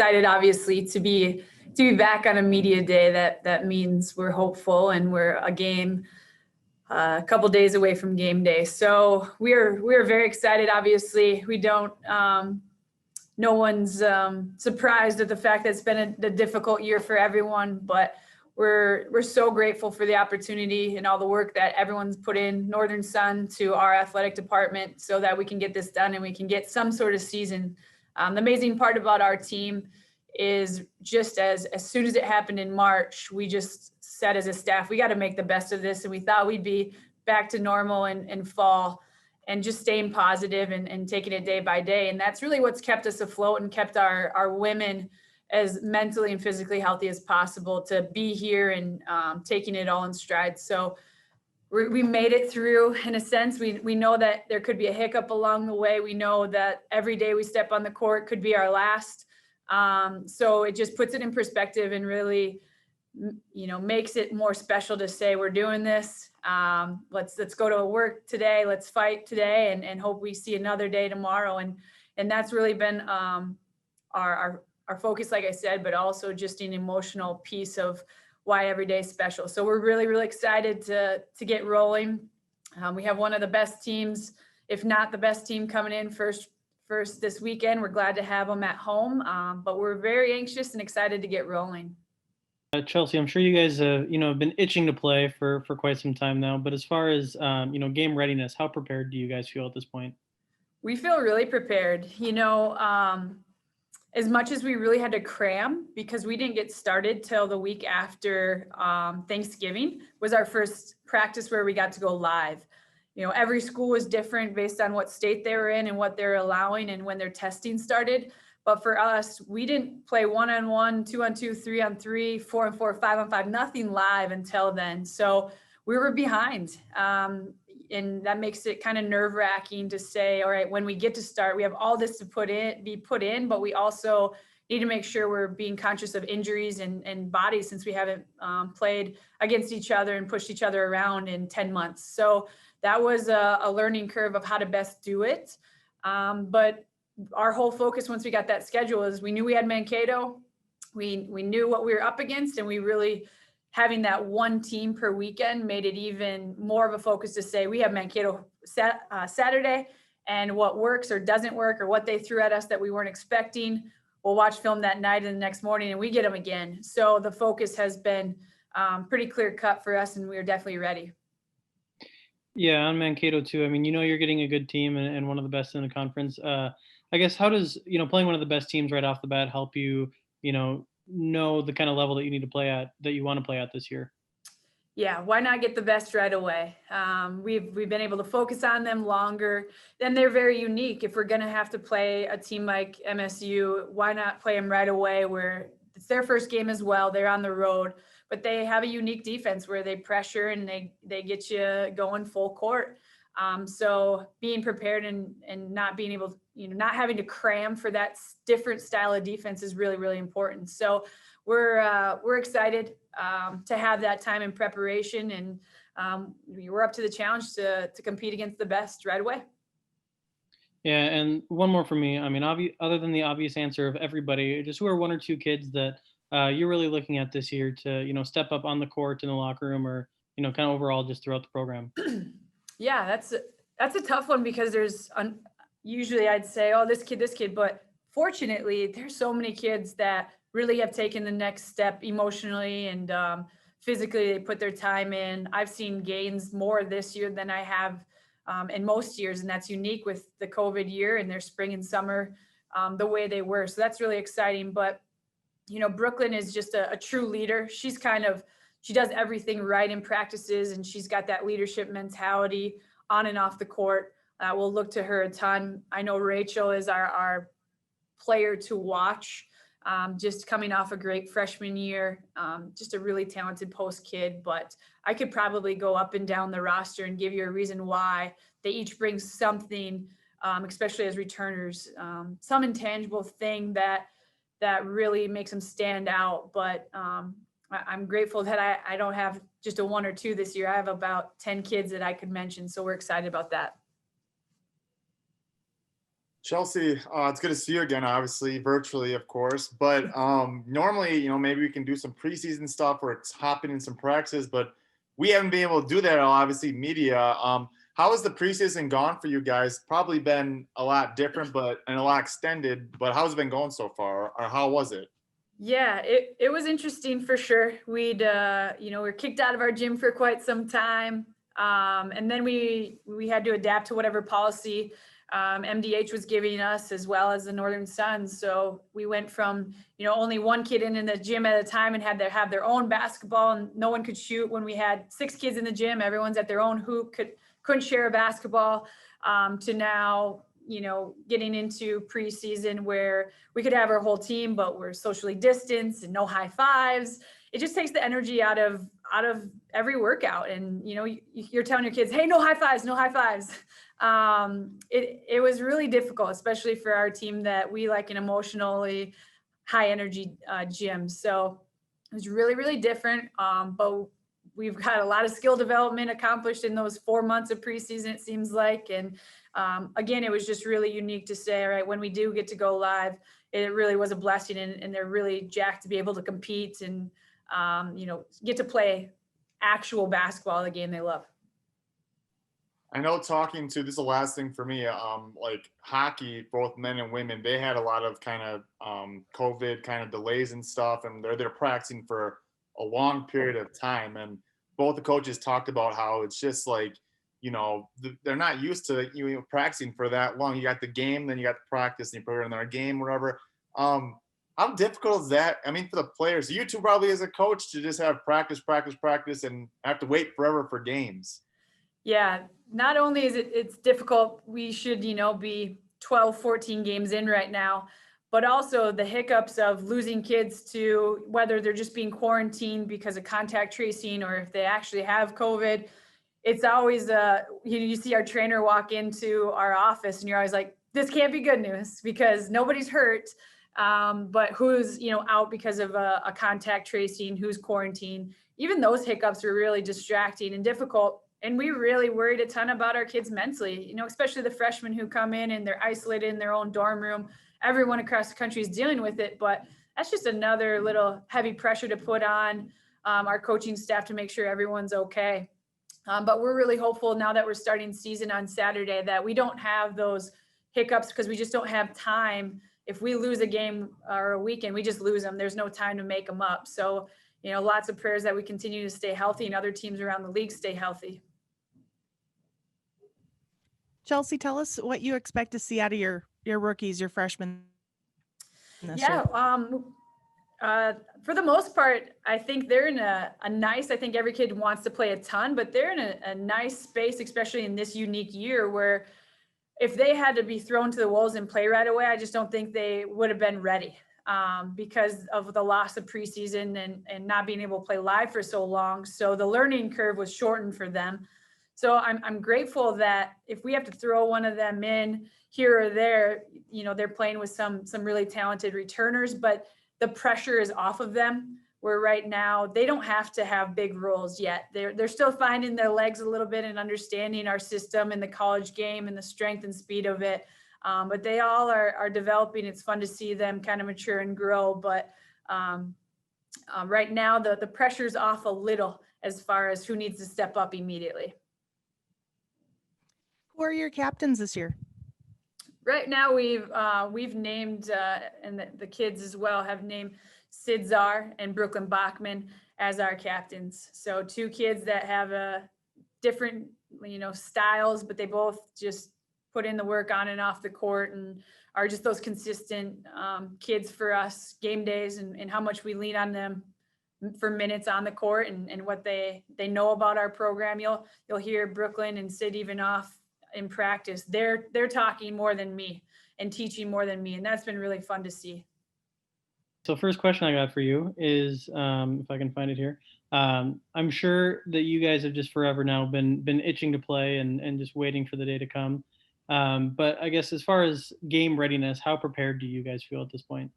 excited, obviously, to be back on a media day. That means we're hopeful, and we're a couple days away from game day. So we're very excited. Obviously, we don't. No one's surprised at the fact that it's been a difficult year for everyone, but we're so grateful for the opportunity and all the work that everyone's put in, Northern Sun to our athletic department, so that we can get this done and we can get some sort of season. The amazing part about our team is just as soon as it happened in March, we just said as a staff, we got to make the best of this. And we thought we'd be back to normal in fall, and just staying positive and taking it day by day. And that's really what's kept us afloat and kept our women as mentally and physically healthy as possible to be here and taking it all in stride. So we made it through in a sense. We know that there could be a hiccup along the way. We know that every day we step on the court could be our last. So it just puts it in perspective and really, makes it more special to say we're doing this. Let's go to work today. Let's fight today and hope we see another day tomorrow. And that's really been our focus, like I said, but also just an emotional piece of why every day is special. So we're really, really excited to get rolling. We have one of the best teams, if not the best team, coming in first this weekend. We're glad to have them at home, but we're very anxious and excited to get rolling. Chelsea, I'm sure you guys have been itching to play for quite some time now. But as far as game readiness, how prepared do you guys feel at this point? We feel really prepared. As much as we really had to cram because we didn't get started till the week after Thanksgiving was our first practice where we got to go live. Every school was different based on what state they were in and what they're allowing and when their testing started. But for us, we didn't play 1-on-1, 2-on-2, 3-on-3, 4-on-4, 5-on-5, nothing live until then. So we were behind. And that makes it kind of nerve-wracking to say, all right, when we get to start, we have all this to be put in, but we also need to make sure we're being conscious of injuries and bodies since we haven't played against each other and pushed each other around in 10 months. So that was a learning curve of how to best do it. But our whole focus once we got that schedule is we knew we had Mankato. We knew what we were up against, and we really having that one team per weekend made it even more of a focus to say we have Mankato Saturday, and what works or doesn't work or what they threw at us that we weren't expecting, we'll watch film that night and the next morning and we get them again. So the focus has been pretty clear cut for us, and we are definitely ready. Yeah, on Mankato too. I mean, you're getting a good team and one of the best in the conference. I guess how does playing one of the best teams right off the bat help you know the kind of level that you need to play at, that you want to play at this year? Yeah, why not get the best right away? We've been able to focus on them longer, and they're very unique. If we're going to have to play a team like MSU, why not play them right away where it's their first game as well? They're on the road, but they have a unique defense where they pressure and they get you going full court. So being prepared and not being able, not having to cram for that different style of defense is really, really important. So we're excited to have that time in preparation, and we're up to the challenge to compete against the best right away. Yeah, and one more for me. I mean, other than the obvious answer of everybody, just who are one or two kids that you're really looking at this year to step up on the court, in the locker room, or kind of overall just throughout the program? Yeah, that's a tough one because there's usually I'd say, oh, this kid, but fortunately there's so many kids that really have taken the next step emotionally and physically. They put their time in. I've seen gains more this year than I have in most years, and that's unique with the COVID year and their spring and summer the way they were. So that's really exciting. But Brooklyn is just a true leader. She does everything right in practices, and she's got that leadership mentality on and off the court. We'll look to her a ton. I know Rachael is our player to watch, just coming off a great freshman year, just a really talented post kid. But I could probably go up and down the roster and give you a reason why they each bring something, especially as returners, some intangible thing that really makes them stand out. But I'm grateful that I don't have just a one or two this year. I have about 10 kids that I could mention. So we're excited about that. Chelsea, it's good to see you again, obviously, virtually, of course. But normally, maybe we can do some preseason stuff or it's hopping in some practices, but we haven't been able to do that at all, obviously, media. How has the preseason gone for you guys? Probably been a lot different, and a lot extended, but how's it been going so far? Or how was it? Yeah, it was interesting for sure. We were kicked out of our gym for quite some time. And then we had to adapt to whatever policy MDH was giving us, as well as the Northern Suns. So we went from, only one kid in the gym at a time and had to have their own basketball, and no one could shoot. When we had 6 kids in the gym, everyone's at their own hoop, couldn't share a basketball, to now, getting into preseason where we could have our whole team, but we're socially distanced and no high fives. It just takes the energy out of every workout. And, you're telling your kids, hey, no high fives, no high fives. It was really difficult, especially for our team that we like an emotionally high energy gym. So it was really, really different. But we've got a lot of skill development accomplished in those 4 months of preseason, it seems like. And again, it was just really unique to say, all right, when we do get to go live, it really was a blessing, and they're really jacked to be able to compete and, get to play actual basketball, the game they love. I know this is the last thing for me, like hockey, both men and women, they had a lot of kind of COVID kind of delays and stuff, and they're practicing for a long period of time. And both the coaches talked about how it's just like, they're not used to practicing for that long. You got the game, then you got the practice, and you put it in their game, whatever. How difficult is that? I mean, for the players, you two probably as a coach, to just have practice, and have to wait forever for games. Yeah, not only is it's difficult, we should, be 12, 14 games in right now, but also the hiccups of losing kids to whether they're just being quarantined because of contact tracing or if they actually have COVID. It's always, you see our trainer walk into our office and you're always like, this can't be good news because nobody's hurt. But who's, out because of a contact tracing, who's quarantined. Even those hiccups are really distracting and difficult. And we really worried a ton about our kids mentally, especially the freshmen who come in and they're isolated in their own dorm room. Everyone across the country is dealing with it, but that's just another little heavy pressure to put on our coaching staff to make sure everyone's okay. But we're really hopeful now that we're starting season on Saturday that we don't have those hiccups, because we just don't have time. If we lose a game or a weekend, we just lose them. There's no time to make them up. So, lots of prayers that we continue to stay healthy and other teams around the league stay healthy. Chelsea, tell us what you expect to see out of your rookies, your freshmen this year. For the most part, I think they're in a nice, I think every kid wants to play a ton, but they're in a nice space, especially in this unique year where if they had to be thrown to the wolves and play right away, I just don't think they would have been ready because of the loss of preseason and not being able to play live for so long. So the learning curve was shortened for them. So I'm grateful that if we have to throw one of them in here or there, they're playing with some really talented returners, but the pressure is off of them, where right now they don't have to have big roles yet. They're still finding their legs a little bit and understanding our system and the college game and the strength and speed of it. But they all are developing. It's fun to see them kind of mature and grow. But right now the pressure's off a little as far as who needs to step up immediately. Who are your captains this year? Right now we've named, and the kids as well have named Sid Czar and Brooklyn Bachmann as our captains. So 2 kids that have different, styles, but they both just put in the work on and off the court and are just those consistent kids for us game days and how much we lean on them for minutes on the court and what they know about our program. You'll hear Brooklyn and Sid even off in practice. They're talking more than me and teaching more than me. And that's been really fun to see. So first question I got for you is, if I can find it here, I'm sure that you guys have just forever now been itching to play and just waiting for the day to come. But I guess as far as game readiness, how prepared do you guys feel at this point?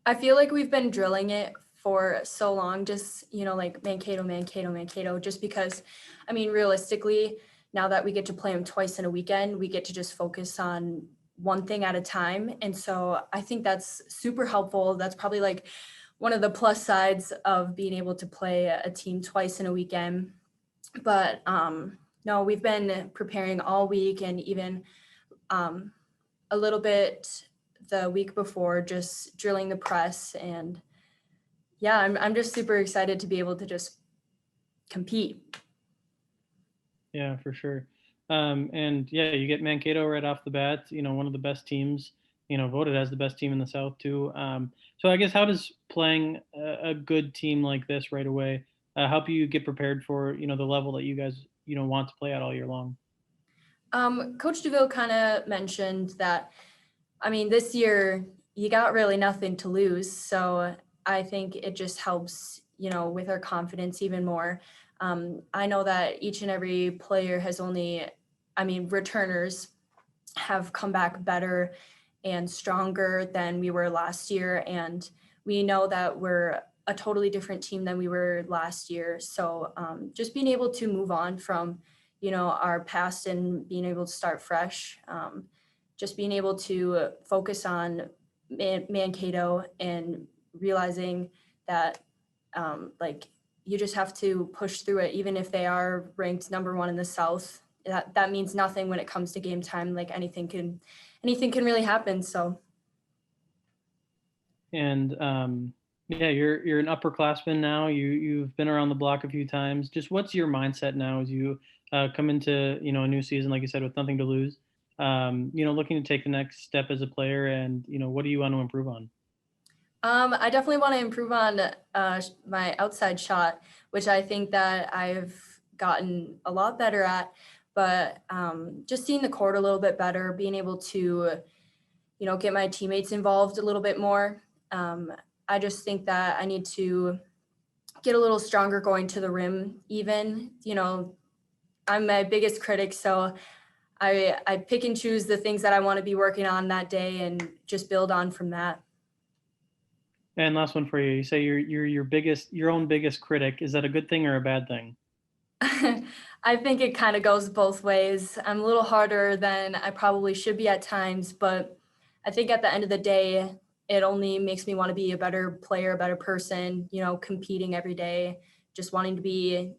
I feel like we've been drilling it for so long, just, like Mankato, just because, realistically, now that we get to play them twice in a weekend, we get to just focus on one thing at a time. And so I think that's super helpful. That's probably like one of the plus sides of being able to play a team twice in a weekend. But no, we've been preparing all week, and even a little bit the week before, just drilling the press. And yeah, I'm just super excited to be able to just compete. Yeah, for sure. And yeah, you get Mankato right off the bat, one of the best teams, voted as the best team in the South too. So I guess how does playing a good team like this right away help you get prepared for, the level that you guys, want to play at all year long? Coach DeVille kind of mentioned that, I mean, this year you got really nothing to lose. So I think it just helps, with our confidence even more. I know that each and every player has returners have come back better and stronger than we were last year. And we know that we're a totally different team than we were last year. So just being able to move on from, our past and being able to start fresh, just being able to focus on Mankato and realizing that you just have to push through it, even if they are ranked number 1 in the South. That means nothing when it comes to game time. Like anything can really happen. So. And yeah, you're an upperclassman now. You've been around the block a few times. Just what's your mindset now as you come into a new season, like you said, with nothing to lose? Looking to take the next step as a player, and what do you want to improve on? I definitely want to improve on my outside shot, which I think that I've gotten a lot better at. But just seeing the court a little bit better, being able to, get my teammates involved a little bit more. I just think that I need to get a little stronger going to the rim even. I'm my biggest critic, so I pick and choose the things that I want to be working on that day and just build on from that. And last one for you. You say you're your own biggest critic. Is that a good thing or a bad thing? I think it kind of goes both ways. I'm a little harder than I probably should be at times, but I think at the end of the day, it only makes me want to be a better player, a better person, competing every day, just wanting to be,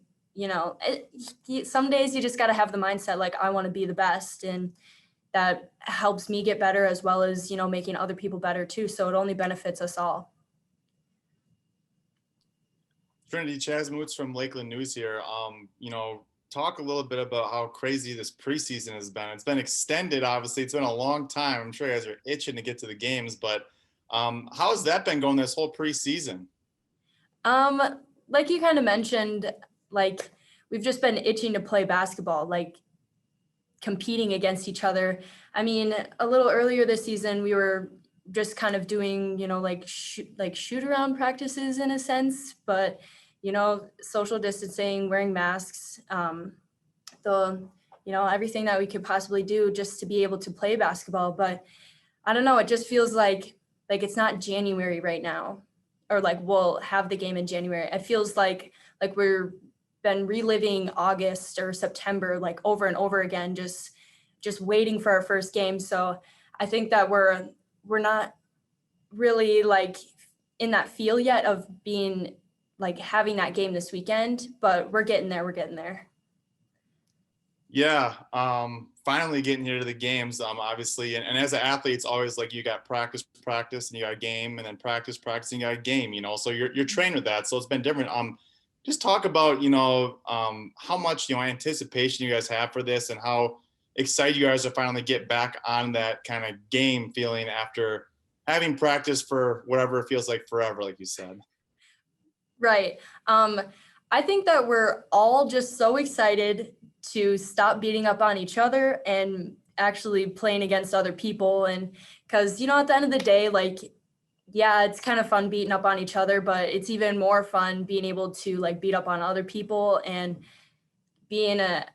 some days you just got to have the mindset, like, I want to be the best. And that helps me get better, as well as, making other people better too. So it only benefits us all. Trinity, Chaz Moots from Lakeland News here. Talk a little bit about how crazy this preseason has been. It's been extended, obviously. It's been a long time. I'm sure you guys are itching to get to the games, but how has that been going this whole preseason? Like you kind of mentioned, like we've just been itching to play basketball, like competing against each other. I mean, a little earlier this season, we were just kind of doing, shoot around practices in a sense, but social distancing, wearing masks, everything that we could possibly do just to be able to play basketball. But I don't know, it just feels like it's not January right now, or like we'll have the game in January. It feels like we're been reliving August or September, like over and over again, just waiting for our first game. So I think that we're not really like in that feel yet of being like having that game this weekend, but we're getting there. Yeah. Finally getting here to the games, obviously. And as an athlete, it's always like you got practice, and you got a game, and then practice, and you got a game, so you're trained with that. So it's been different. Just talk about, how much, anticipation you guys have for this, and how excited you guys are finally get back on that kind of game feeling after having practice for whatever it feels like forever, like you said. Right. I think that we're all just so excited to stop beating up on each other and actually playing against other people. And because, at the end of the day, like, yeah, it's kind of fun beating up on each other, but it's even more fun being able to like beat up on other people and be in a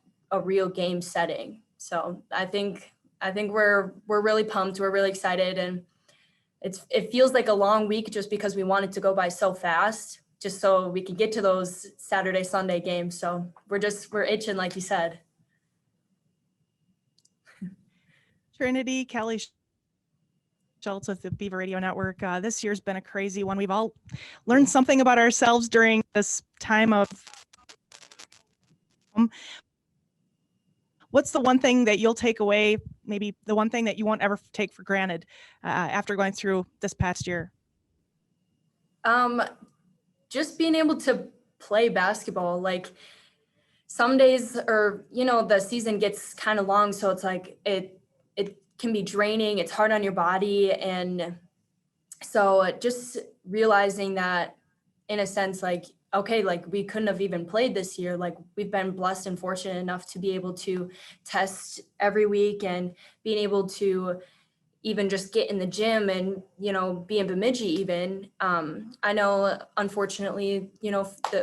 real game setting. So I think we're really pumped. We're really excited. And it feels like a long week just because we want it to go by so fast, just so we can get to those Saturday, Sunday games. So we're itching, like you said. Trinity, Kelly Schultz with the Beaver Radio Network. This year's been a crazy one. We've all learned something about ourselves during this time of. What's the one thing that you'll take away, maybe the one thing that you won't ever take for granted after going through this past year? Just being able to play basketball. Like some days, or the season gets kind of long, so it's like it can be draining. It's hard on your body, and so just realizing that, in a sense, like, okay, like we couldn't have even played this year. Like we've been blessed and fortunate enough to be able to test every week, and being able to even just get in the gym and, be in Bemidji even. I know, unfortunately,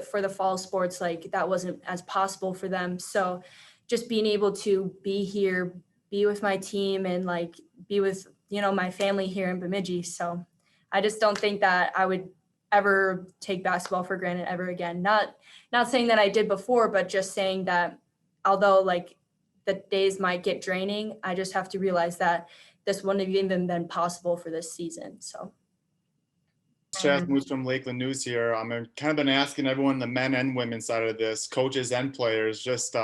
for the fall sports, like that wasn't as possible for them. So just being able to be here, be with my team, and like be with, my family here in Bemidji. So I just don't think that I would ever take basketball for granted ever again. Not saying that I did before, but just saying that although like the days might get draining, I just have to realize that this wouldn't have even been possible for this season. So. Chaz Moose from Lakeland News here. I've kind of been asking everyone, the men and women side of this, coaches and players, just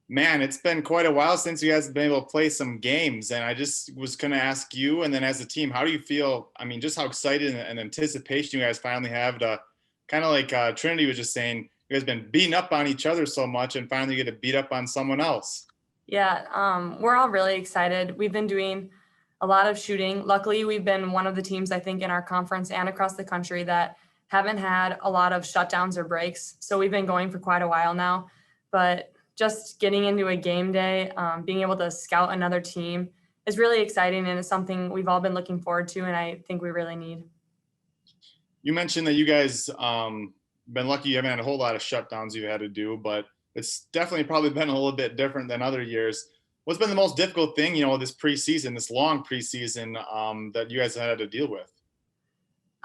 man, it's been quite a while since you guys have been able to play some games. And I just was going to ask you, and then as a team, how do you feel? I mean, just how excited and anticipation you guys finally have to, kind of like Trinity was just saying, you guys been beating up on each other so much and finally get to beat up on someone else. Yeah, we're all really excited. We've been doing a lot of shooting. Luckily, we've been one of the teams, I think, in our conference and across the country that haven't had a lot of shutdowns or breaks. So we've been going for quite a while now. But just getting into a game day, being able to scout another team is really exciting, and it's something we've all been looking forward to, and I think we really need. You mentioned that you guys been lucky you haven't had a whole lot of shutdowns you had to do, but it's definitely probably been a little bit different than other years. What's been the most difficult thing, this preseason, this long preseason that you guys had to deal with?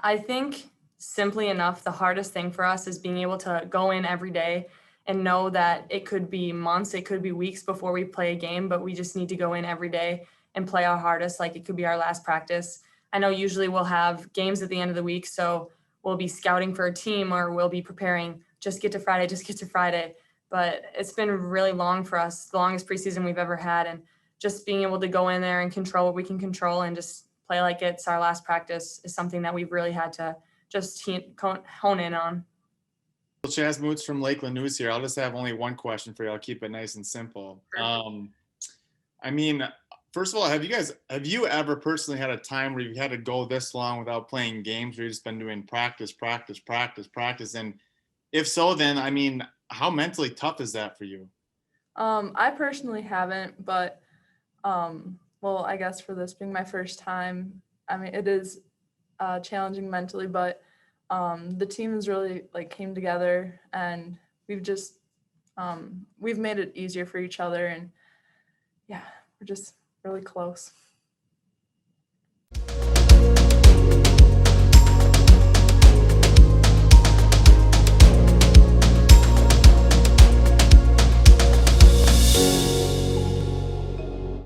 I think simply enough, the hardest thing for us is being able to go in every day and know that it could be months, it could be weeks before we play a game, but we just need to go in every day and play our hardest, like it could be our last practice. I know usually we'll have games at the end of the week, so we'll be scouting for a team or we'll be preparing, just get to Friday. But it's been really long for us, the longest preseason we've ever had. And just being able to go in there and control what we can control and just play like it's our last practice is something that we've really had to just hone in on. Well, Chaz Moots from Lakeland News here. I'll just have only one question for you. I'll keep it nice and simple. I mean, first of all, have you ever personally had a time where you had to go this long without playing games, where you've just been doing practice? And if so, then, I mean, how mentally tough is that for you? I personally haven't, but well, I guess for this being my first time, I mean, it is challenging mentally, but the team has really came together, and we've just we've made it easier for each other, and yeah, we're just really close.